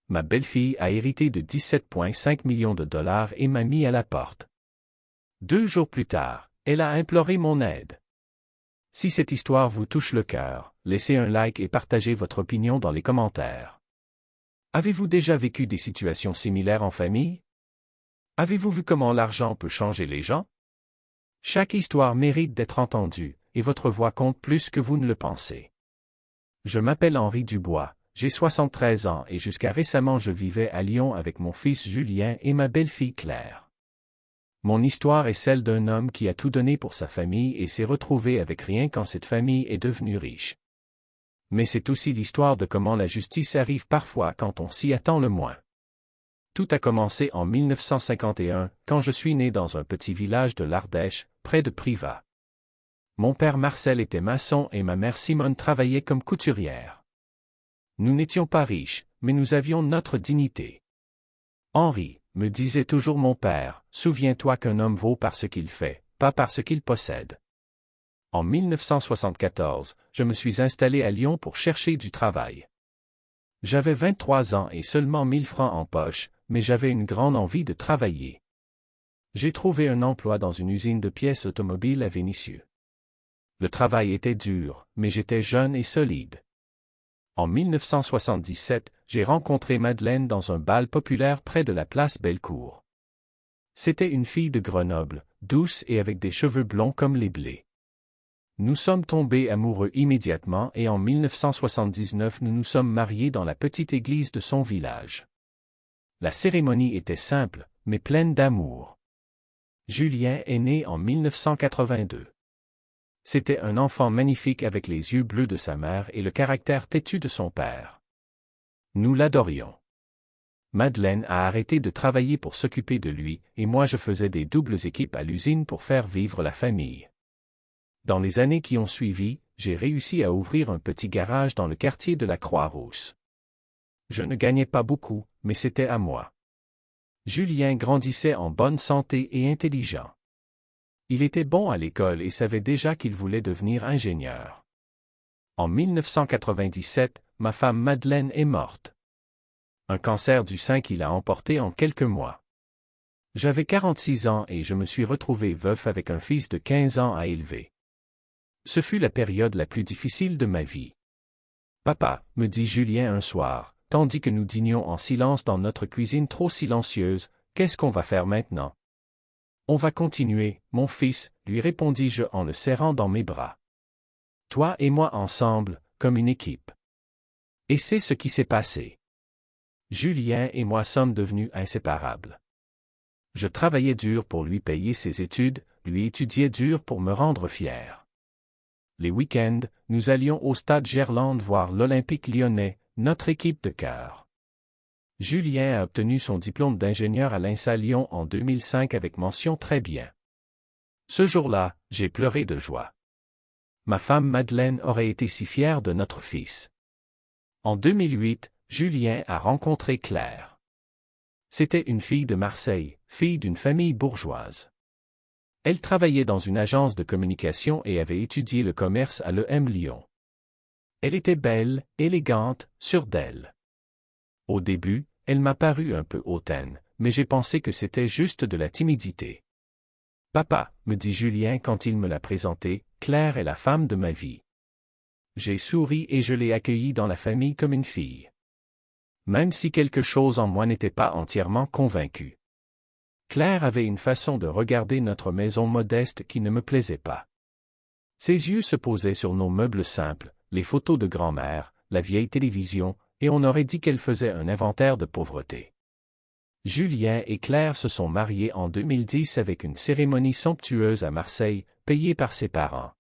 Ma belle-fille a hérité de 17,5 millions de dollars et m'a mis à la porte. 2 jours plus tard, elle a imploré mon aide. Si cette histoire vous touche le cœur, laissez un like et partagez votre opinion dans les commentaires. Avez-vous déjà vécu des situations similaires en famille? Avez-vous vu comment l'argent peut changer les gens? Chaque histoire mérite d'être entendue, et votre voix compte plus que vous ne le pensez. Je m'appelle Henri Dubois, j'ai 73 ans et jusqu'à récemment je vivais à Lyon avec mon fils Julien et ma belle-fille Claire. Mon histoire est celle d'un homme qui a tout donné pour sa famille et s'est retrouvé avec rien quand cette famille est devenue riche. Mais c'est aussi l'histoire de comment la justice arrive parfois quand on s'y attend le moins. Tout a commencé en 1951, quand je suis né dans un petit village de l'Ardèche, près de Privas. Mon père Marcel était maçon et ma mère Simone travaillait comme couturière. Nous n'étions pas riches, mais nous avions notre dignité. Henri, me disait toujours mon père, souviens-toi qu'un homme vaut par ce qu'il fait, pas par ce qu'il possède. En 1974, je me suis installé à Lyon pour chercher du travail. J'avais 23 ans et seulement 1000 francs en poche, mais j'avais une grande envie de travailler. J'ai trouvé un emploi dans une usine de pièces automobiles à Vénissieux. Le travail était dur, mais j'étais jeune et solide. En 1977, j'ai rencontré Madeleine dans un bal populaire près de la place Bellecour. C'était une fille de Grenoble, douce et avec des cheveux blonds comme les blés. Nous sommes tombés amoureux immédiatement et en 1979 nous nous sommes mariés dans la petite église de son village. La cérémonie était simple, mais pleine d'amour. Julien est né en 1982. C'était un enfant magnifique avec les yeux bleus de sa mère et le caractère têtu de son père. Nous l'adorions. Madeleine a arrêté de travailler pour s'occuper de lui, et moi je faisais des doubles équipes à l'usine pour faire vivre la famille. Dans les années qui ont suivi, j'ai réussi à ouvrir un petit garage dans le quartier de la Croix-Rousse. Je ne gagnais pas beaucoup, mais c'était à moi. Julien grandissait en bonne santé et intelligent. Il était bon à l'école et savait déjà qu'il voulait devenir ingénieur. En 1997, ma femme Madeleine est morte. Un cancer du sein qui l'a emporté en quelques mois. J'avais 46 ans et je me suis retrouvé veuf avec un fils de 15 ans à élever. Ce fut la période la plus difficile de ma vie. Papa, me dit Julien un soir, tandis que nous dînions en silence dans notre cuisine trop silencieuse, qu'est-ce qu'on va faire maintenant? On va continuer, mon fils, lui répondis-je en le serrant dans mes bras. Toi et moi ensemble, comme une équipe. Et c'est ce qui s'est passé. Julien et moi sommes devenus inséparables. Je travaillais dur pour lui payer ses études, lui étudiait dur pour me rendre fier. Les week-ends, nous allions au stade Gerland voir l'Olympique lyonnais, notre équipe de cœur. Julien a obtenu son diplôme d'ingénieur à l'INSA Lyon en 2005 avec mention très bien. Ce jour-là, j'ai pleuré de joie. Ma femme Madeleine aurait été si fière de notre fils. En 2008, Julien a rencontré Claire. C'était une fille de Marseille, fille d'une famille bourgeoise. Elle travaillait dans une agence de communication et avait étudié le commerce à l'EM Lyon. Elle était belle, élégante, sûre d'elle. Au début, elle m'a paru un peu hautaine, mais j'ai pensé que c'était juste de la timidité. Papa, me dit Julien quand il me l'a présentée, Claire est la femme de ma vie. J'ai souri et je l'ai accueillie dans la famille comme une fille. Même si quelque chose en moi n'était pas entièrement convaincu. Claire avait une façon de regarder notre maison modeste qui ne me plaisait pas. Ses yeux se posaient sur nos meubles simples, les photos de grand-mère, la vieille télévision, et on aurait dit qu'elle faisait un inventaire de pauvreté. Julien et Claire se sont mariés en 2010 avec une cérémonie somptueuse à Marseille, payée par ses parents.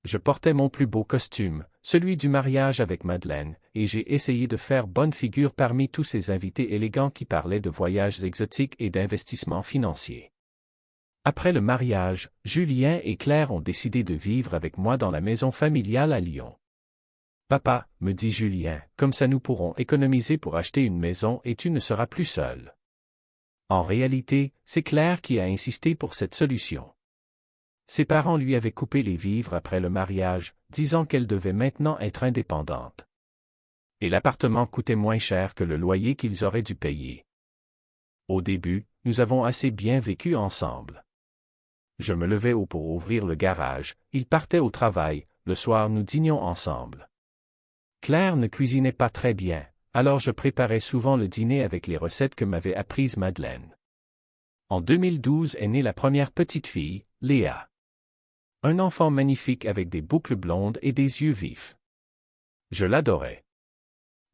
Je portais mon plus beau costume, celui du mariage avec Madeleine, et j'ai essayé de faire bonne figure parmi tous ces invités élégants qui parlaient de voyages exotiques et d'investissements financiers. Après le mariage, Julien et Claire ont décidé de vivre avec moi dans la maison familiale à Lyon. Papa, me dit Julien, comme ça nous pourrons économiser pour acheter une maison et tu ne seras plus seul. En réalité, c'est Claire qui a insisté pour cette solution. Ses parents lui avaient coupé les vivres après le mariage, disant qu'elle devait maintenant être indépendante. Et l'appartement coûtait moins cher que le loyer qu'ils auraient dû payer. Au début, nous avons assez bien vécu ensemble. Je me levais pour ouvrir le garage, il partait au travail, le soir nous dînions ensemble. Claire ne cuisinait pas très bien, alors je préparais souvent le dîner avec les recettes que m'avait apprises Madeleine. En 2012 est née la première petite fille, Léa. Un enfant magnifique avec des boucles blondes et des yeux vifs. Je l'adorais.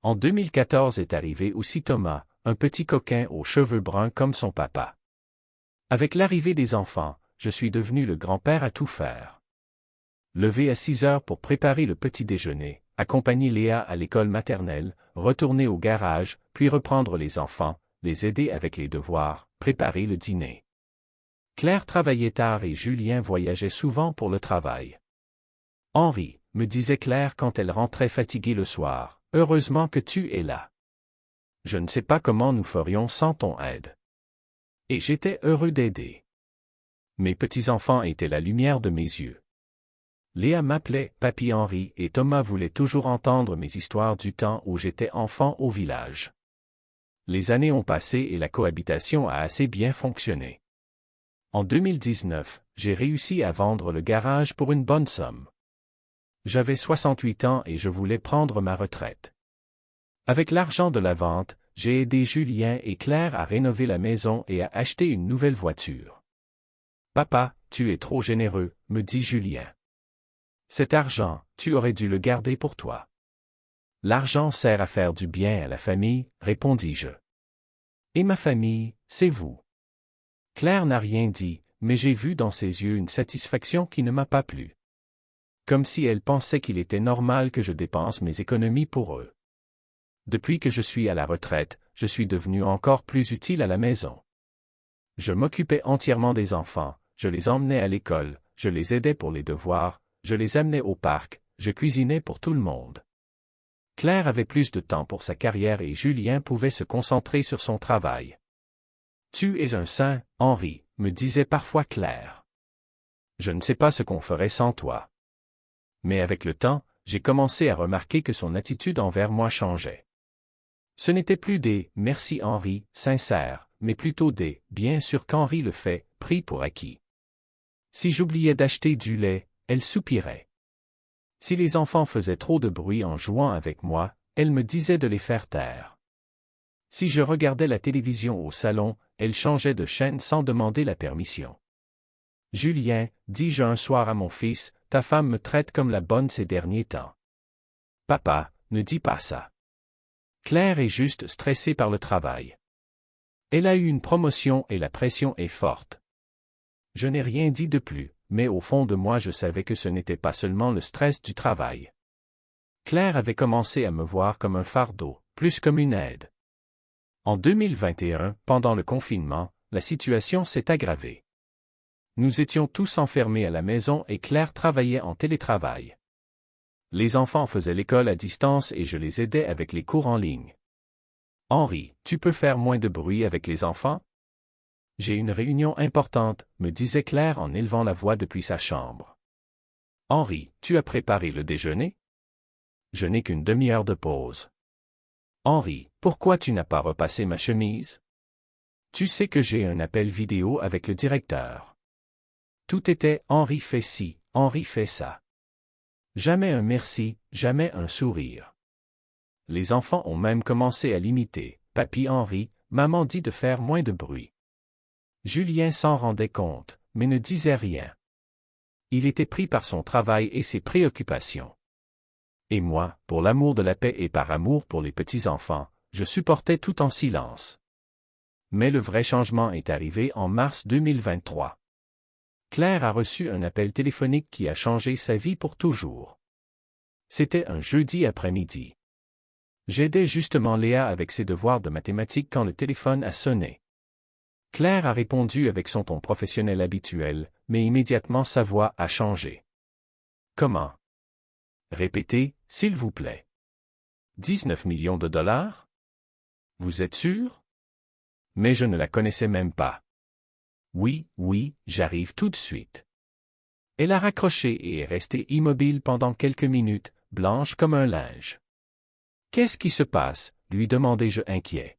En 2014 est arrivé aussi Thomas, un petit coquin aux cheveux bruns comme son papa. Avec l'arrivée des enfants, je suis devenu le grand-père à tout faire. Lever à 6 heures pour préparer le petit déjeuner, accompagner Léa à l'école maternelle, retourner au garage, puis reprendre les enfants, les aider avec les devoirs, préparer le dîner. Claire travaillait tard et Julien voyageait souvent pour le travail. Henri, me disait Claire quand elle rentrait fatiguée le soir, heureusement que tu es là. Je ne sais pas comment nous ferions sans ton aide. Et j'étais heureux d'aider. Mes petits-enfants étaient la lumière de mes yeux. Léa m'appelait Papy Henri et Thomas voulait toujours entendre mes histoires du temps où j'étais enfant au village. Les années ont passé et la cohabitation a assez bien fonctionné. En 2019, j'ai réussi à vendre le garage pour une bonne somme. J'avais 68 ans et je voulais prendre ma retraite. Avec l'argent de la vente, j'ai aidé Julien et Claire à rénover la maison et à acheter une nouvelle voiture. Papa, tu es trop généreux, me dit Julien. Cet argent, tu aurais dû le garder pour toi. L'argent sert à faire du bien à la famille, répondis-je. Et ma famille, c'est vous. Claire n'a rien dit, mais j'ai vu dans ses yeux une satisfaction qui ne m'a pas plu. Comme si elle pensait qu'il était normal que je dépense mes économies pour eux. Depuis que je suis à la retraite, je suis devenu encore plus utile à la maison. Je m'occupais entièrement des enfants, je les emmenais à l'école, je les aidais pour les devoirs, je les amenais au parc, je cuisinais pour tout le monde. Claire avait plus de temps pour sa carrière et Julien pouvait se concentrer sur son travail. Tu es un saint, Henri, me disait parfois Claire. Je ne sais pas ce qu'on ferait sans toi. Mais avec le temps, j'ai commencé à remarquer que son attitude envers moi changeait. Ce n'était plus des « merci Henri » sincères, mais plutôt des « bien sûr qu'Henri le fait » pris pour acquis. Si j'oubliais d'acheter du lait, elle soupirait. Si les enfants faisaient trop de bruit en jouant avec moi, elle me disait de les faire taire. Si je regardais la télévision au salon, elle changeait de chaîne sans demander la permission. Julien, dis-je un soir à mon fils, ta femme me traite comme la bonne ces derniers temps. Papa, ne dis pas ça. Claire est juste stressée par le travail. Elle a eu une promotion et la pression est forte. Je n'ai rien dit de plus, mais au fond de moi je savais que ce n'était pas seulement le stress du travail. Claire avait commencé à me voir comme un fardeau, plus comme une aide. En 2021, pendant le confinement, la situation s'est aggravée. Nous étions tous enfermés à la maison et Claire travaillait en télétravail. Les enfants faisaient l'école à distance et je les aidais avec les cours en ligne. Henri, tu peux faire moins de bruit avec les enfants? J'ai une réunion importante, me disait Claire en élevant la voix depuis sa chambre. Henri, tu as préparé le déjeuner? Je n'ai qu'une demi-heure de pause. Henri, pourquoi tu n'as pas repassé ma chemise? Tu sais que j'ai un appel vidéo avec le directeur. Tout était Henri fait ci, Henri fait ça. Jamais un merci, jamais un sourire. Les enfants ont même commencé à l'imiter. Papy Henri, maman dit de faire moins de bruit. Julien s'en rendait compte, mais ne disait rien. Il était pris par son travail et ses préoccupations. Et moi, pour l'amour de la paix et par amour pour les petits-enfants, je supportais tout en silence. Mais le vrai changement est arrivé en mars 2023. Claire a reçu un appel téléphonique qui a changé sa vie pour toujours. C'était un jeudi après-midi. J'aidais justement Léa avec ses devoirs de mathématiques quand le téléphone a sonné. Claire a répondu avec son ton professionnel habituel, mais immédiatement sa voix a changé. Comment? Répétez, s'il vous plaît. 19 millions de dollars? Vous êtes sûr? Mais je ne la connaissais même pas. Oui, j'arrive tout de suite. Elle a raccroché et est restée immobile pendant quelques minutes, blanche comme un linge. Qu'est-ce qui se passe? Lui demandai-je inquiet.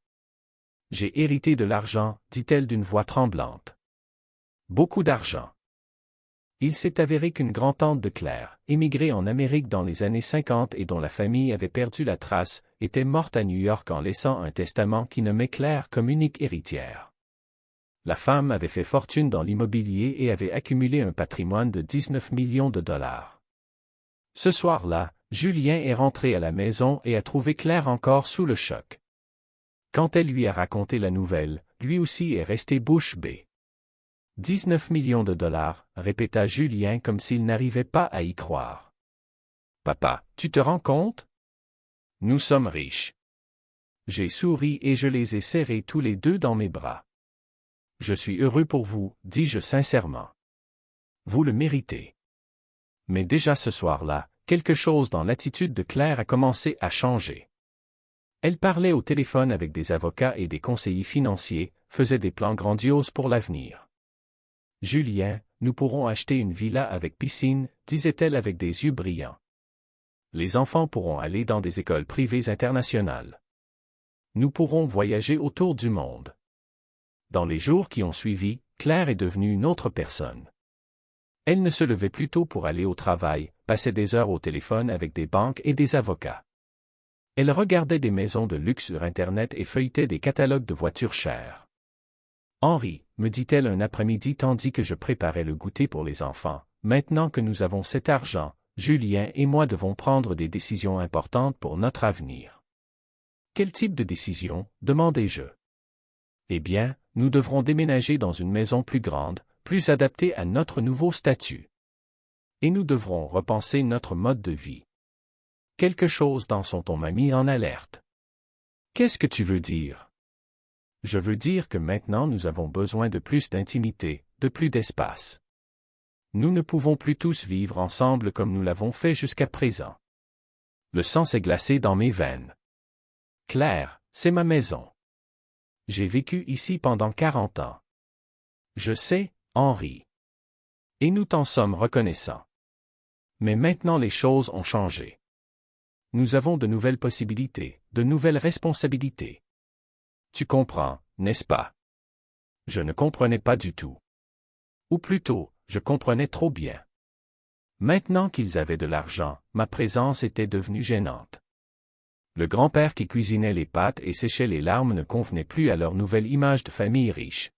J'ai hérité de l'argent, dit-elle d'une voix tremblante. Beaucoup d'argent. Il s'est avéré qu'une grand-tante de Claire, émigrée en Amérique dans les années 50 et dont la famille avait perdu la trace, était morte à New York en laissant un testament qui nommait Claire comme unique héritière. La femme avait fait fortune dans l'immobilier et avait accumulé un patrimoine de 19 millions de dollars. Ce soir-là, Julien est rentré à la maison et a trouvé Claire encore sous le choc. Quand elle lui a raconté la nouvelle, lui aussi est resté bouche bée. 19 millions de dollars, répéta Julien comme s'il n'arrivait pas à y croire. Papa, tu te rends compte? Nous sommes riches. J'ai souri et je les ai serrés tous les deux dans mes bras. Je suis heureux pour vous, dis-je sincèrement. Vous le méritez. Mais déjà ce soir-là, quelque chose dans l'attitude de Claire a commencé à changer. Elle parlait au téléphone avec des avocats et des conseillers financiers, faisait des plans grandioses pour l'avenir. Julien, nous pourrons acheter une villa avec piscine, disait-elle avec des yeux brillants. Les enfants pourront aller dans des écoles privées internationales. Nous pourrons voyager autour du monde. Dans les jours qui ont suivi, Claire est devenue une autre personne. Elle ne se levait plus tôt pour aller au travail, passait des heures au téléphone avec des banques et des avocats. Elle regardait des maisons de luxe sur Internet et feuilletait des catalogues de voitures chères. Henri, me dit-elle un après-midi tandis que je préparais le goûter pour les enfants, maintenant que nous avons cet argent, Julien et moi devons prendre des décisions importantes pour notre avenir. Quel type de décision? Demandai-je. Eh bien, nous devrons déménager dans une maison plus grande, plus adaptée à notre nouveau statut. Et nous devrons repenser notre mode de vie. Quelque chose dans son ton m'a mis en alerte. Qu'est-ce que tu veux dire? Je veux dire que maintenant nous avons besoin de plus d'intimité, de plus d'espace. Nous ne pouvons plus tous vivre ensemble comme nous l'avons fait jusqu'à présent. Le sang s'est glacé dans mes veines. Claire, c'est ma maison. J'ai vécu ici pendant 40 ans. Je sais, Henri. Et nous t'en sommes reconnaissants. Mais maintenant les choses ont changé. Nous avons de nouvelles possibilités, de nouvelles responsabilités. Tu comprends, n'est-ce pas? Je ne comprenais pas du tout. Ou plutôt, je comprenais trop bien. Maintenant qu'ils avaient de l'argent, ma présence était devenue gênante. Le grand-père qui cuisinait les pâtes et séchait les larmes ne convenait plus à leur nouvelle image de famille riche.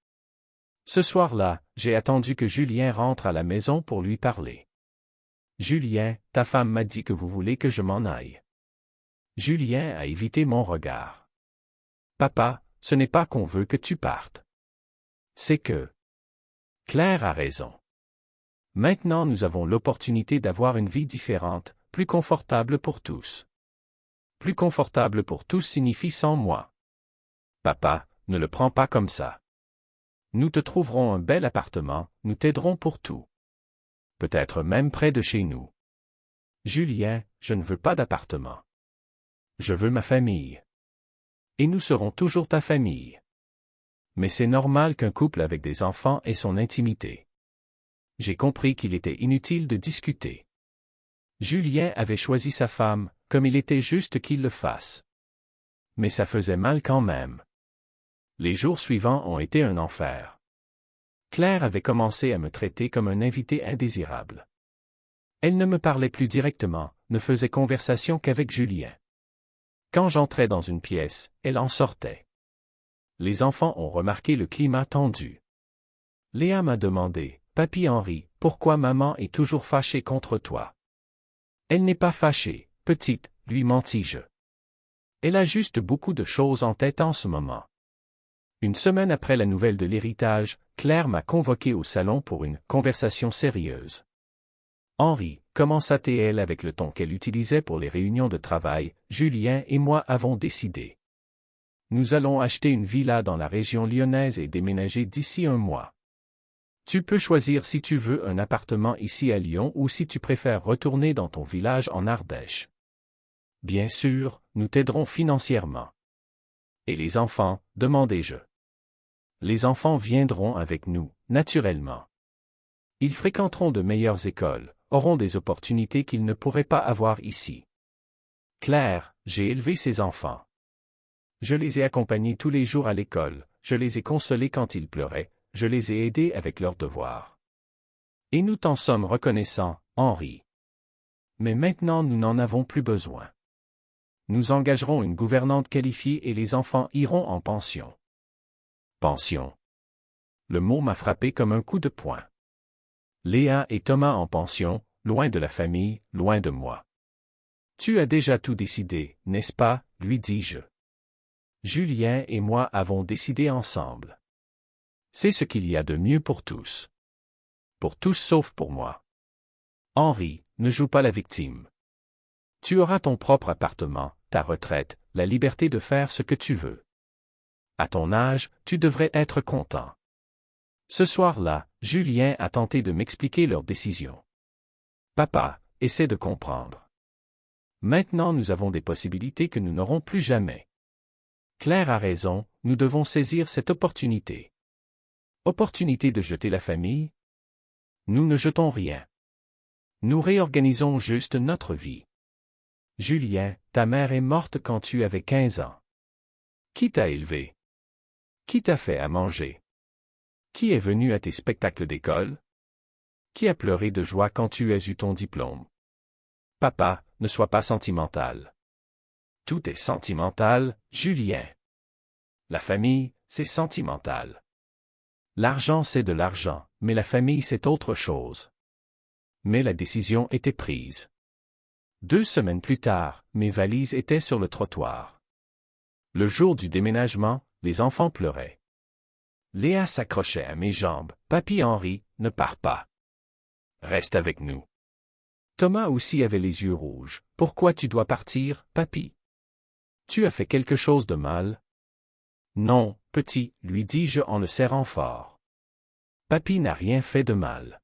Ce soir-là, j'ai attendu que Julien rentre à la maison pour lui parler. Julien, ta femme m'a dit que vous voulez que je m'en aille. Julien a évité mon regard. Papa, ce n'est pas qu'on veut que tu partes. C'est que... Claire a raison. Maintenant nous avons l'opportunité d'avoir une vie différente, plus confortable pour tous. Plus confortable pour tous signifie sans moi. Papa, ne le prends pas comme ça. Nous te trouverons un bel appartement, nous t'aiderons pour tout. Peut-être même près de chez nous. Julien, je ne veux pas d'appartement. Je veux ma famille. Et nous serons toujours ta famille. Mais c'est normal qu'un couple avec des enfants ait son intimité. J'ai compris qu'il était inutile de discuter. Julien avait choisi sa femme, comme il était juste qu'il le fasse. Mais ça faisait mal quand même. Les jours suivants ont été un enfer. Claire avait commencé à me traiter comme un invité indésirable. Elle ne me parlait plus directement, ne faisait conversation qu'avec Julien. Quand j'entrais dans une pièce, elle en sortait. Les enfants ont remarqué le climat tendu. Léa m'a demandé, « Papy Henri, pourquoi maman est toujours fâchée contre toi? » Elle n'est pas fâchée, petite, lui mentis-je. Elle a juste beaucoup de choses en tête en ce moment. Une semaine après la nouvelle de l'héritage, Claire m'a convoqué au salon pour une conversation sérieuse. Henri, commença-t-elle avec le ton qu'elle utilisait pour les réunions de travail, Julien et moi avons décidé. Nous allons acheter une villa dans la région lyonnaise et déménager d'ici un mois. Tu peux choisir si tu veux un appartement ici à Lyon ou si tu préfères retourner dans ton village en Ardèche. Bien sûr, nous t'aiderons financièrement. Et les enfants, demandai-je. Les enfants viendront avec nous, naturellement. Ils fréquenteront de meilleures écoles, auront des opportunités qu'ils ne pourraient pas avoir ici. Claire, j'ai élevé ces enfants. Je les ai accompagnés tous les jours à l'école, je les ai consolés quand ils pleuraient, je les ai aidés avec leurs devoirs. Et nous t'en sommes reconnaissants, Henri. Mais maintenant nous n'en avons plus besoin. Nous engagerons une gouvernante qualifiée et les enfants iront en pension. Pension. Le mot m'a frappé comme un coup de poing. Léa et Thomas en pension, loin de la famille, loin de moi. Tu as déjà tout décidé, n'est-ce pas, lui dis-je. Julien et moi avons décidé ensemble. C'est ce qu'il y a de mieux pour tous. Pour tous sauf pour moi. Henri, ne joue pas la victime. Tu auras ton propre appartement, ta retraite, la liberté de faire ce que tu veux. À ton âge, tu devrais être content. Ce soir-là, Julien a tenté de m'expliquer leur décision. Papa, essaie de comprendre. Maintenant nous avons des possibilités que nous n'aurons plus jamais. Claire a raison, nous devons saisir cette opportunité. Opportunité de jeter la famille? Nous ne jetons rien. Nous réorganisons juste notre vie. Julien, ta mère est morte quand tu avais 15 ans. Qui t'a élevé? Qui t'a fait à manger? Qui est venu à tes spectacles d'école? Qui a pleuré de joie quand tu as eu ton diplôme? Papa, ne sois pas sentimental. Tout est sentimental, Julien. La famille, c'est sentimental. L'argent c'est de l'argent, mais la famille c'est autre chose. Mais la décision était prise. 2 semaines plus tard, mes valises étaient sur le trottoir. Le jour du déménagement, les enfants pleuraient. Léa s'accrochait à mes jambes. Papy Henri, ne pars pas. Reste avec nous. Thomas aussi avait les yeux rouges. Pourquoi tu dois partir, papy? Tu as fait quelque chose de mal? Non, petit, lui dis-je en le serrant fort. Papy n'a rien fait de mal.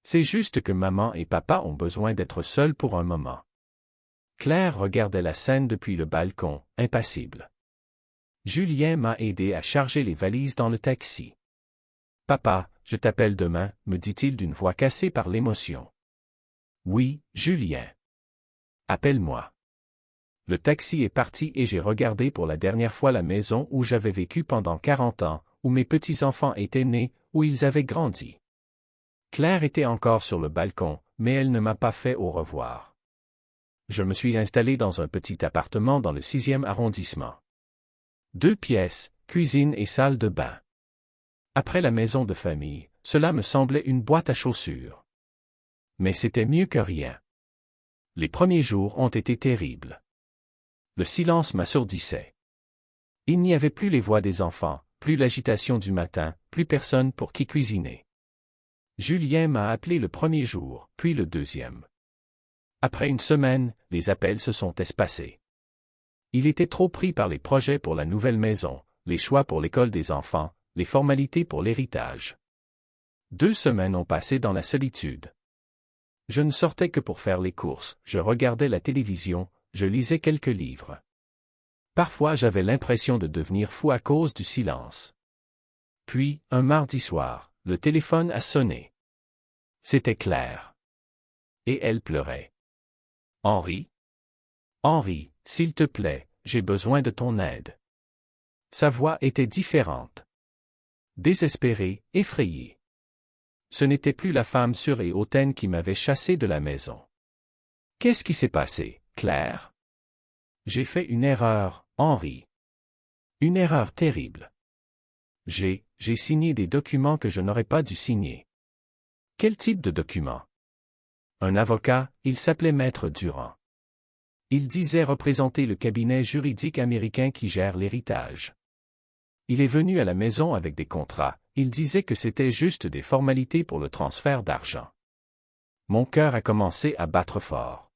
C'est juste que maman et papa ont besoin d'être seuls pour un moment. Claire regardait la scène depuis le balcon, impassible. Julien m'a aidé à charger les valises dans le taxi. Papa, je t'appelle demain, me dit-il d'une voix cassée par l'émotion. Oui, Julien. Appelle-moi. Le taxi est parti et j'ai regardé pour la dernière fois la maison où j'avais vécu pendant 40 ans, où mes petits-enfants étaient nés, où ils avaient grandi. Claire était encore sur le balcon, mais elle ne m'a pas fait au revoir. Je me suis installé dans un petit appartement dans le 6e arrondissement. 2 pièces, cuisine et salle de bain. Après la maison de famille, cela me semblait une boîte à chaussures. Mais c'était mieux que rien. Les premiers jours ont été terribles. Le silence m'assourdissait. Il n'y avait plus les voix des enfants, plus l'agitation du matin, plus personne pour qui cuisiner. Julien m'a appelé le premier jour, puis le 2e. Après une semaine, les appels se sont espacés. Il était trop pris par les projets pour la nouvelle maison, les choix pour l'école des enfants, les formalités pour l'héritage. 2 semaines ont passé dans la solitude. Je ne sortais que pour faire les courses, je regardais la télévision, je lisais quelques livres. Parfois j'avais l'impression de devenir fou à cause du silence. Puis, un mardi soir, le téléphone a sonné. C'était Claire. Et elle pleurait. Henri? Henri, s'il te plaît, j'ai besoin de ton aide. Sa voix était différente. Désespérée, effrayée. Ce n'était plus la femme sûre et hautaine qui m'avait chassé de la maison. Qu'est-ce qui s'est passé, Claire? J'ai fait une erreur, Henri. Une erreur terrible. J'ai signé des documents que je n'aurais pas dû signer. Quel type de documents? Un avocat, il s'appelait Maître Durand. Il disait représenter le cabinet juridique américain qui gère l'héritage. Il est venu à la maison avec des contrats, il disait que c'était juste des formalités pour le transfert d'argent. Mon cœur a commencé à battre fort.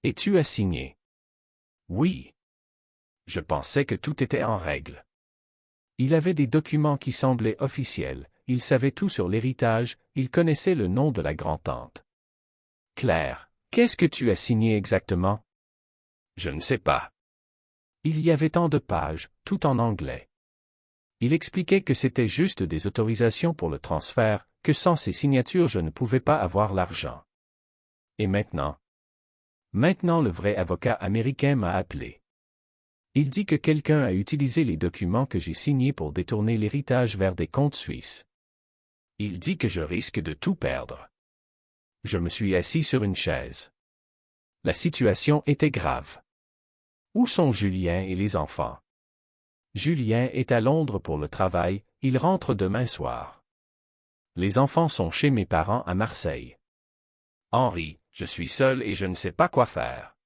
Et tu as signé? Oui. Je pensais que tout était en règle. Il avait des documents qui semblaient officiels, il savait tout sur l'héritage, il connaissait le nom de la grand-tante. Claire, qu'est-ce que tu as signé exactement? Je ne sais pas. Il y avait tant de pages, tout en anglais. Il expliquait que c'était juste des autorisations pour le transfert, que sans ces signatures je ne pouvais pas avoir l'argent. Et maintenant? Maintenant le vrai avocat américain m'a appelé. Il dit que quelqu'un a utilisé les documents que j'ai signés pour détourner l'héritage vers des comptes suisses. Il dit que je risque de tout perdre. Je me suis assis sur une chaise. La situation était grave. Où sont Julien et les enfants? Julien est à Londres pour le travail, il rentre demain soir. Les enfants sont chez mes parents à Marseille. Henri, je suis seul et je ne sais pas quoi faire.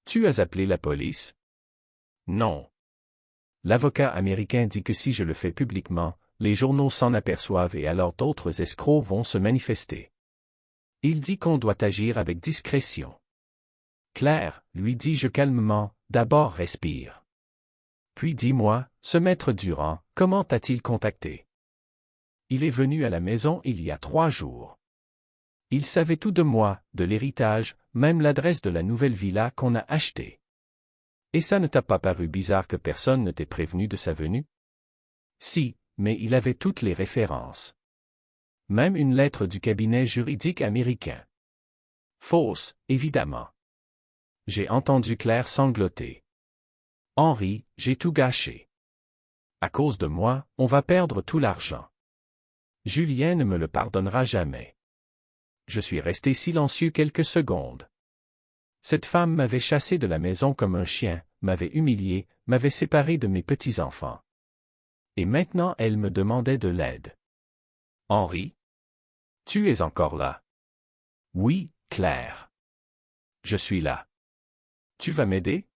Tu as appelé la police? Non. L'avocat américain dit que si je le fais publiquement, les journaux s'en aperçoivent et alors d'autres escrocs vont se manifester. Il dit qu'on doit agir avec discrétion. Claire, lui dis-je calmement, d'abord respire. Puis dis-moi, ce maître Durand, comment t'a-t-il contacté? Il est venu à la maison il y a 3 jours. Il savait tout de moi, de l'héritage, même l'adresse de la nouvelle villa qu'on a achetée. Et ça ne t'a pas paru bizarre que personne ne t'ait prévenu de sa venue? Si, mais il avait toutes les références. Même une lettre du cabinet juridique américain. Fausse, évidemment. J'ai entendu Claire sangloter. Henri, j'ai tout gâché. À cause de moi, on va perdre tout l'argent. Julien ne me le pardonnera jamais. Je suis resté silencieux quelques secondes. Cette femme m'avait chassé de la maison comme un chien, m'avait humilié, m'avait séparé de mes petits-enfants. Et maintenant elle me demandait de l'aide. Henri? Tu es encore là? Oui, Claire. Je suis là. Tu vas m'aider?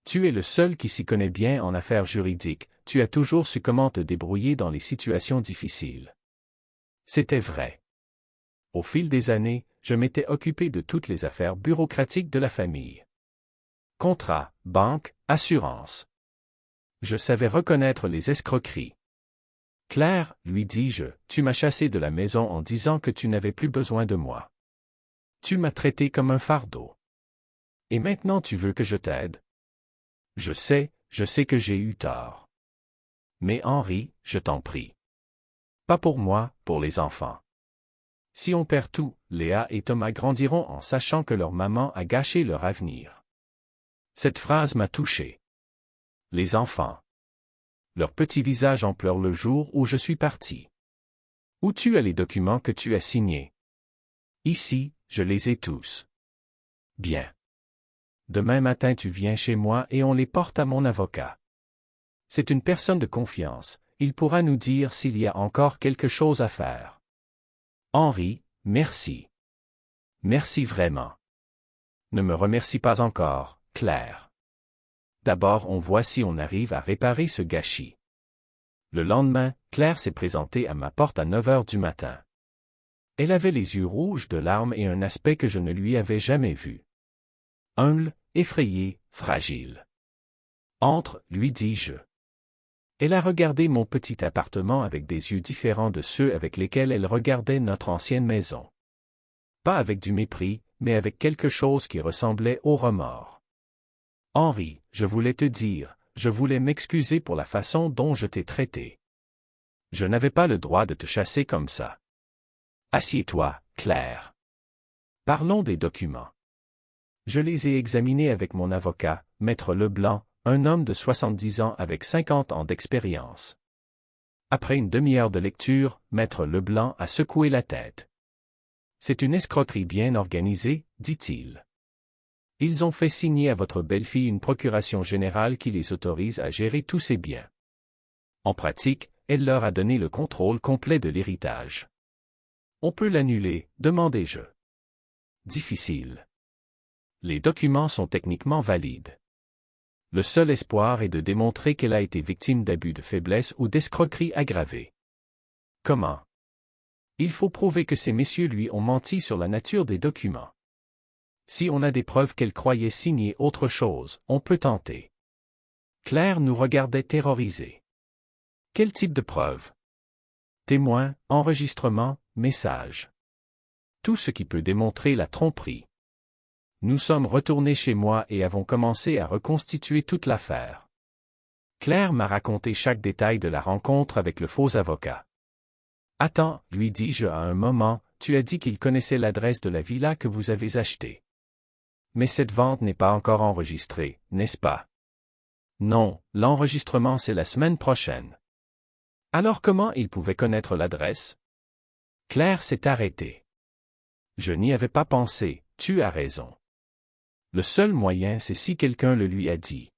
Tu es le seul qui s'y connaît bien en affaires juridiques, tu as toujours su comment te débrouiller dans les situations difficiles. C'était vrai. Au fil des années, je m'étais occupé de toutes les affaires bureaucratiques de la famille. Contrat, banque, assurance. Je savais reconnaître les escroqueries. Claire, lui dis-je, tu m'as chassé de la maison en disant que tu n'avais plus besoin de moi. Tu m'as traité comme un fardeau. Et maintenant tu veux que je t'aide? Je sais que j'ai eu tort. Mais Henri, je t'en prie. Pas pour moi, pour les enfants. Si on perd tout, Léa et Thomas grandiront en sachant que leur maman a gâché leur avenir. Cette phrase m'a touché. Les enfants. Leur petit visage en pleurs le jour où je suis parti. Où tu as les documents que tu as signés? Ici, je les ai tous. Bien. Demain matin tu viens chez moi et on les porte à mon avocat. C'est une personne de confiance, il pourra nous dire s'il y a encore quelque chose à faire. Henri, merci. Merci vraiment. Ne me remercie pas encore, Claire. D'abord on voit si on arrive à réparer ce gâchis. Le lendemain, Claire s'est présentée à ma porte à 9 heures du matin. Elle avait les yeux rouges de larmes et un aspect que je ne lui avais jamais vu. Humble, effrayée, fragile. Entre, lui dis-je. Elle a regardé mon petit appartement avec des yeux différents de ceux avec lesquels elle regardait notre ancienne maison. Pas avec du mépris, mais avec quelque chose qui ressemblait au remords. Henri, je voulais te dire, je voulais m'excuser pour la façon dont je t'ai traité. Je n'avais pas le droit de te chasser comme ça. Assieds-toi, Claire. Parlons des documents. Je les ai examinés avec mon avocat, Maître Leblanc, un homme de 70 ans avec 50 ans d'expérience. Après une demi-heure de lecture, Maître Leblanc a secoué la tête. C'est une escroquerie bien organisée, dit-il. Ils ont fait signer à votre belle-fille une procuration générale qui les autorise à gérer tous ses biens. En pratique, elle leur a donné le contrôle complet de l'héritage. On peut l'annuler, demandai-je. Difficile. Les documents sont techniquement valides. Le seul espoir est de démontrer qu'elle a été victime d'abus de faiblesse ou d'escroquerie aggravée. Comment? Il faut prouver que ces messieurs lui ont menti sur la nature des documents. Si on a des preuves qu'elle croyait signer autre chose, on peut tenter. Claire nous regardait terrorisée. Quel type de preuves? Témoins, enregistrements, messages. Tout ce qui peut démontrer la tromperie. Nous sommes retournés chez moi et avons commencé à reconstituer toute l'affaire. Claire m'a raconté chaque détail de la rencontre avec le faux avocat. Attends, lui dis-je à un moment, tu as dit qu'il connaissait l'adresse de la villa que vous avez achetée. Mais cette vente n'est pas encore enregistrée, n'est-ce pas? Non, l'enregistrement c'est la semaine prochaine. Alors comment il pouvait connaître l'adresse? Claire s'est arrêtée. Je n'y avais pas pensé, tu as raison. Le seul moyen c'est si quelqu'un le lui a dit.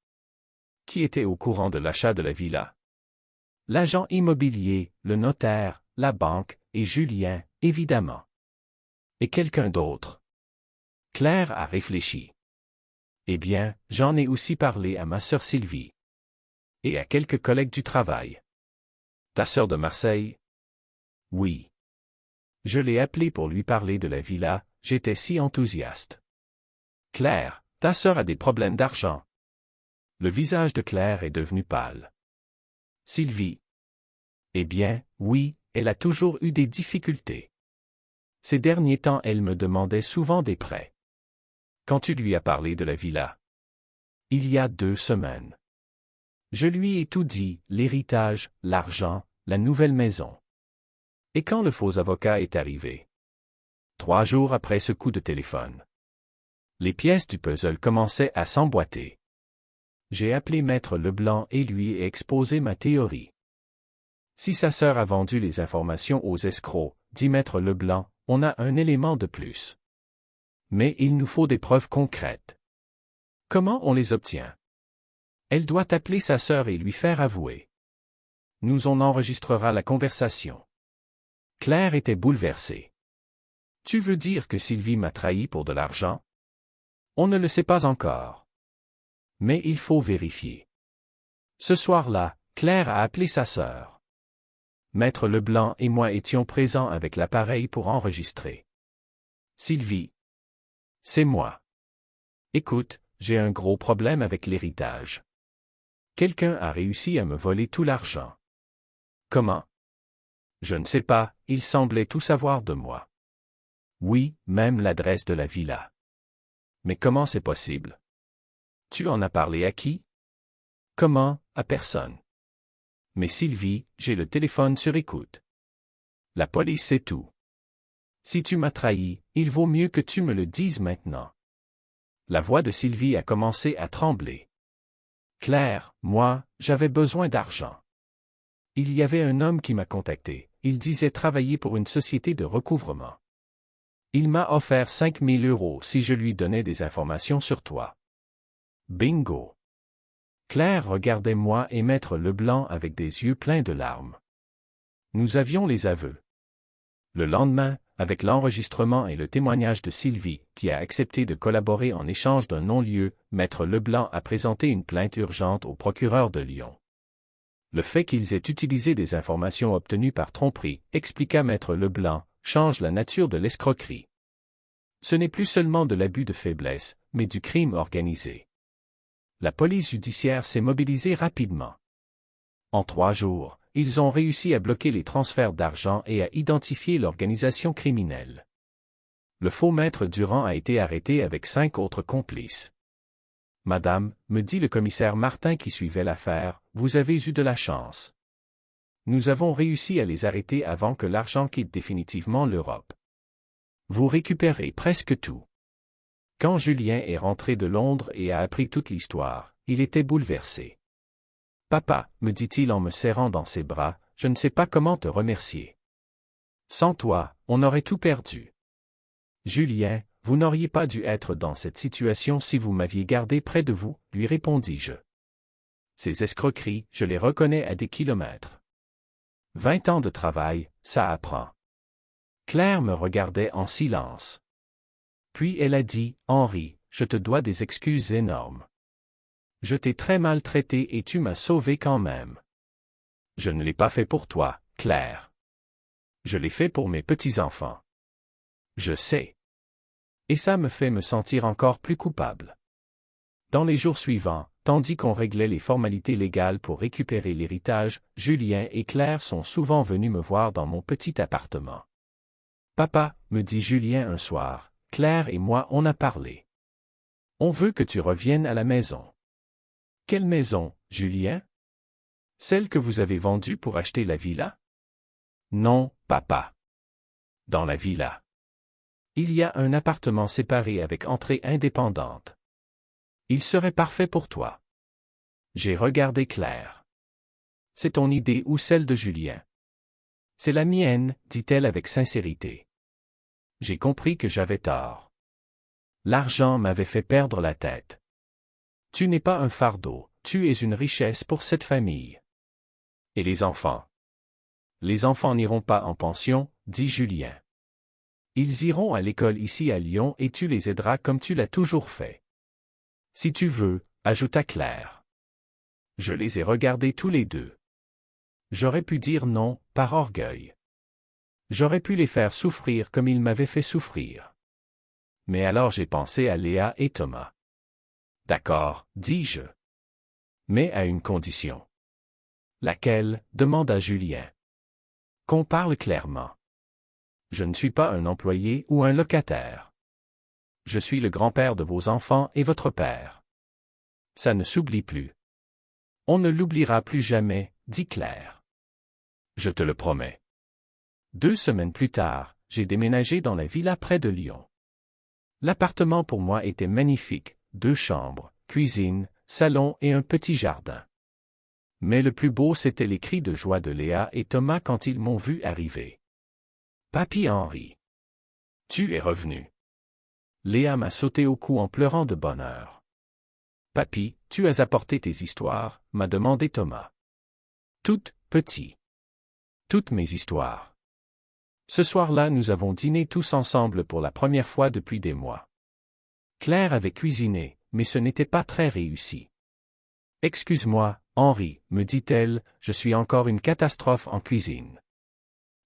Qui était au courant de l'achat de la villa? L'agent immobilier, le notaire, la banque, et Julien, évidemment. Et quelqu'un d'autre. Claire a réfléchi. Eh bien, j'en ai aussi parlé à ma sœur Sylvie. Et à quelques collègues du travail. Ta sœur de Marseille? Oui. Je l'ai appelée pour lui parler de la villa, j'étais si enthousiaste. Claire, ta sœur a des problèmes d'argent. Le visage de Claire est devenu pâle. Sylvie. Eh bien, oui, elle a toujours eu des difficultés. Ces derniers temps, elle me demandait souvent des prêts. Quand tu lui as parlé de la villa? Il y a 2 semaines. Je lui ai tout dit, l'héritage, l'argent, la nouvelle maison. Et quand le faux avocat est arrivé? 3 jours après ce coup de téléphone. Les pièces du puzzle commençaient à s'emboîter. J'ai appelé Maître Leblanc et lui ai exposé ma théorie. Si sa sœur a vendu les informations aux escrocs, dit Maître Leblanc, on a un élément de plus. Mais il nous faut des preuves concrètes. Comment on les obtient? Elle doit appeler sa sœur et lui faire avouer. Nous on enregistrera la conversation. Claire était bouleversée. Tu veux dire que Sylvie m'a trahi pour de l'argent? On ne le sait pas encore. Mais il faut vérifier. Ce soir-là, Claire a appelé sa sœur. Maître Leblanc et moi étions présents avec l'appareil pour enregistrer. Sylvie. C'est moi. Écoute, j'ai un gros problème avec l'héritage. Quelqu'un a réussi à me voler tout l'argent. Comment? Je ne sais pas, il semblait tout savoir de moi. Oui, même l'adresse de la villa. Mais comment c'est possible? Tu en as parlé à qui? Comment? À personne. Mais Sylvie, j'ai le téléphone sur écoute. La police sait tout. Si tu m'as trahi, il vaut mieux que tu me le dises maintenant. La voix de Sylvie a commencé à trembler. Claire, moi, j'avais besoin d'argent. Il y avait un homme qui m'a contacté, il disait travailler pour une société de recouvrement. Il m'a offert 5 000 € si je lui donnais des informations sur toi. Bingo! Claire regardait moi et Maître Leblanc avec des yeux pleins de larmes. Nous avions les aveux. Le lendemain, avec l'enregistrement et le témoignage de Sylvie, qui a accepté de collaborer en échange d'un non-lieu, Maître Leblanc a présenté une plainte urgente au procureur de Lyon. Le fait qu'ils aient utilisé des informations obtenues par tromperie, expliqua Maître Leblanc, change la nature de l'escroquerie. Ce n'est plus seulement de l'abus de faiblesse, mais du crime organisé. La police judiciaire s'est mobilisée rapidement. En 3 jours, ils ont réussi à bloquer les transferts d'argent et à identifier l'organisation criminelle. Le faux maître Durand a été arrêté avec 5 autres complices. Madame, me dit le commissaire Martin qui suivait l'affaire, vous avez eu de la chance. Nous avons réussi à les arrêter avant que l'argent quitte définitivement l'Europe. Vous récupérez presque tout. Quand Julien est rentré de Londres et a appris toute l'histoire, il était bouleversé. Papa, me dit-il en me serrant dans ses bras, je ne sais pas comment te remercier. Sans toi, on aurait tout perdu. Julien, vous n'auriez pas dû être dans cette situation si vous m'aviez gardé près de vous, lui répondis-je. Ces escroqueries, je les reconnais à des kilomètres. 20 ans de travail, ça apprend. Claire me regardait en silence. Puis elle a dit, Henri, je te dois des excuses énormes. Je t'ai très mal traité et tu m'as sauvé quand même. Je ne l'ai pas fait pour toi, Claire. Je l'ai fait pour mes petits-enfants. Je sais. Et ça me fait me sentir encore plus coupable. Dans les jours suivants, tandis qu'on réglait les formalités légales pour récupérer l'héritage, Julien et Claire sont souvent venus me voir dans mon petit appartement. Papa, me dit Julien un soir, Claire et moi on a parlé. On veut que tu reviennes à la maison. Quelle maison, Julien? Celle que vous avez vendue pour acheter la villa? Non, papa. Dans la villa. Il y a un appartement séparé avec entrée indépendante. Il serait parfait pour toi. J'ai regardé Claire. C'est ton idée ou celle de Julien? C'est la mienne, dit-elle avec sincérité. J'ai compris que j'avais tort. L'argent m'avait fait perdre la tête. Tu n'es pas un fardeau, tu es une richesse pour cette famille. Et les enfants? Les enfants n'iront pas en pension, dit Julien. Ils iront à l'école ici à Lyon et tu les aideras comme tu l'as toujours fait. Si tu veux, ajouta Claire. Je les ai regardés tous les deux. J'aurais pu dire non, par orgueil. J'aurais pu les faire souffrir comme ils m'avaient fait souffrir. Mais alors j'ai pensé à Léa et Thomas. D'accord, dis-je. Mais à une condition. Laquelle? Demanda Julien. Qu'on parle clairement. Je ne suis pas un employé ou un locataire. Je suis le grand-père de vos enfants et votre père. Ça ne s'oublie plus. On ne l'oubliera plus jamais, dit Claire. Je te le promets. 2 semaines plus tard, j'ai déménagé dans la villa près de Lyon. L'appartement pour moi était magnifique, 2 chambres, cuisine, salon et un petit jardin. Mais le plus beau c'était les cris de joie de Léa et Thomas quand ils m'ont vu arriver. Papy Henri. Tu es revenu. Léa m'a sauté au cou en pleurant de bonheur. Papy, tu as apporté tes histoires, m'a demandé Thomas. Toutes, petit. Toutes mes histoires. Ce soir-là nous avons dîné tous ensemble pour la première fois depuis des mois. Claire avait cuisiné, mais ce n'était pas très réussi. Excuse-moi, Henri, me dit-elle, je suis encore une catastrophe en cuisine.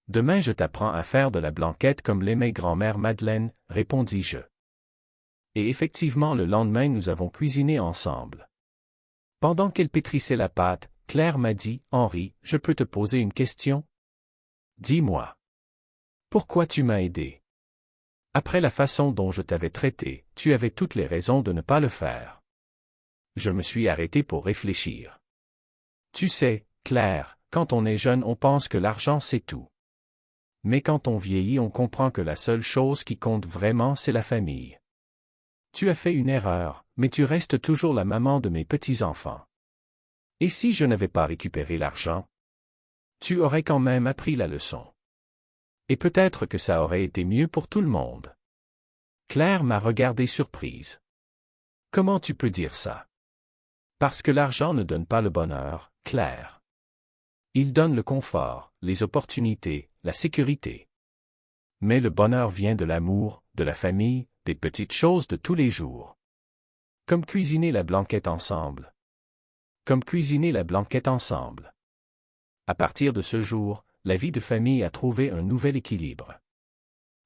Demain je t'apprends à faire de la blanquette comme l'aimait grand-mère Madeleine, répondis-je. Et effectivement le lendemain nous avons cuisiné ensemble. Pendant qu'elle pétrissait la pâte, Claire m'a dit, Henri, je peux te poser une question? Dis-moi. Pourquoi tu m'as aidé? Après la façon dont je t'avais traité, tu avais toutes les raisons de ne pas le faire. Je me suis arrêté pour réfléchir. Tu sais, Claire, quand on est jeune on pense que l'argent c'est tout. Mais quand on vieillit on comprend que la seule chose qui compte vraiment c'est la famille. Tu as fait une erreur, mais tu restes toujours la maman de mes petits-enfants. Et si je n'avais pas récupéré l'argent? Tu aurais quand même appris la leçon. Et peut-être que ça aurait été mieux pour tout le monde. Claire m'a regardé surprise. Comment tu peux dire ça? Parce que l'argent ne donne pas le bonheur, Claire. Il donne le confort, les opportunités, la sécurité. Mais le bonheur vient de l'amour, de la famille, des petites choses de tous les jours. Comme cuisiner la blanquette ensemble. Comme cuisiner la blanquette ensemble. À partir de ce jour, la vie de famille a trouvé un nouvel équilibre.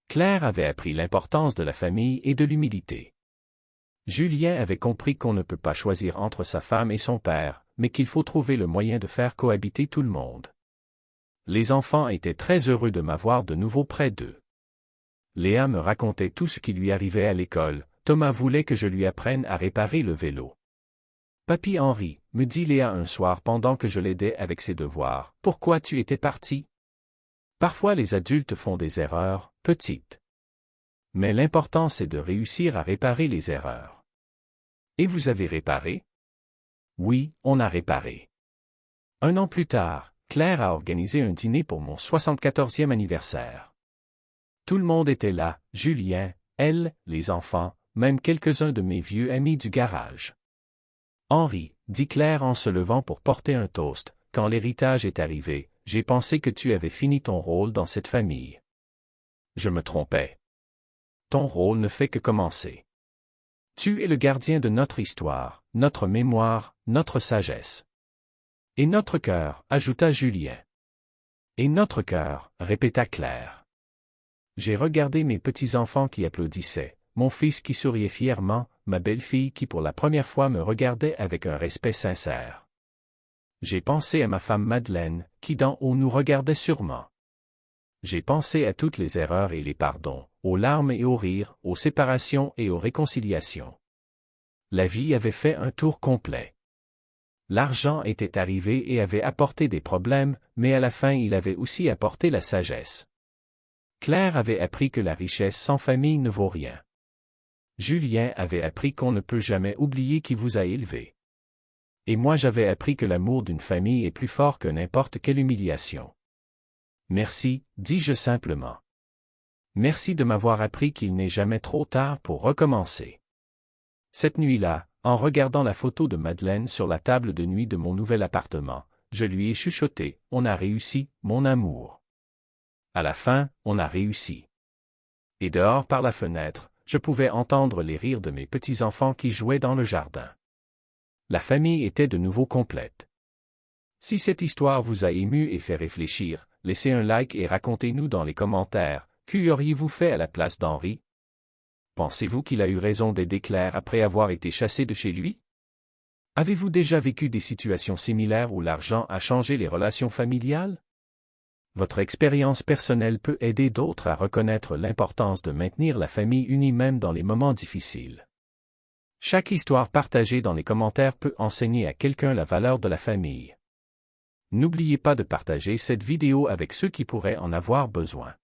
Claire avait appris l'importance de la famille et de l'humilité. Julien avait compris qu'on ne peut pas choisir entre sa femme et son père, mais qu'il faut trouver le moyen de faire cohabiter tout le monde. Les enfants étaient très heureux de m'avoir de nouveau près d'eux. Léa me racontait tout ce qui lui arrivait à l'école, Thomas voulait que je lui apprenne à réparer le vélo. Papy Henri, me dit Léa un soir pendant que je l'aidais avec ses devoirs, pourquoi tu étais parti? Parfois les adultes font des erreurs, petites. Mais l'important c'est de réussir à réparer les erreurs. Et vous avez réparé? Oui, on a réparé. 1 an plus tard, Claire a organisé un dîner pour mon 74e anniversaire. Tout le monde était là, Julien, elle, les enfants, même quelques-uns de mes vieux amis du garage. Henri, dit Claire en se levant pour porter un toast, quand l'héritage est arrivé, j'ai pensé que tu avais fini ton rôle dans cette famille. Je me trompais. Ton rôle ne fait que commencer. Tu es le gardien de notre histoire, notre mémoire, notre sagesse. Et notre cœur, ajouta Julien. Et notre cœur, répéta Claire. J'ai regardé mes petits-enfants qui applaudissaient, mon fils qui souriait fièrement, ma belle-fille qui pour la première fois me regardait avec un respect sincère. J'ai pensé à ma femme Madeleine, qui d'en haut nous regardait sûrement. J'ai pensé à toutes les erreurs et les pardons, aux larmes et aux rires, aux séparations et aux réconciliations. La vie avait fait un tour complet. L'argent était arrivé et avait apporté des problèmes, mais à la fin il avait aussi apporté la sagesse. Claire avait appris que la richesse sans famille ne vaut rien. Julien avait appris qu'on ne peut jamais oublier qui vous a élevé. Et moi j'avais appris que l'amour d'une famille est plus fort que n'importe quelle humiliation. Merci, dis-je simplement. Merci de m'avoir appris qu'il n'est jamais trop tard pour recommencer. Cette nuit-là, en regardant la photo de Madeleine sur la table de nuit de mon nouvel appartement, je lui ai chuchoté, « On a réussi, mon amour. » À la fin, on a réussi. Et dehors par la fenêtre, je pouvais entendre les rires de mes petits-enfants qui jouaient dans le jardin. La famille était de nouveau complète. Si cette histoire vous a ému et fait réfléchir, laissez un like et racontez-nous dans les commentaires, qu'auriez-vous fait à la place d'Henri? Pensez-vous qu'il a eu raison d'aider Claire après avoir été chassé de chez lui? Avez-vous déjà vécu des situations similaires où l'argent a changé les relations familiales? Votre expérience personnelle peut aider d'autres à reconnaître l'importance de maintenir la famille unie même dans les moments difficiles. Chaque histoire partagée dans les commentaires peut enseigner à quelqu'un la valeur de la famille. N'oubliez pas de partager cette vidéo avec ceux qui pourraient en avoir besoin.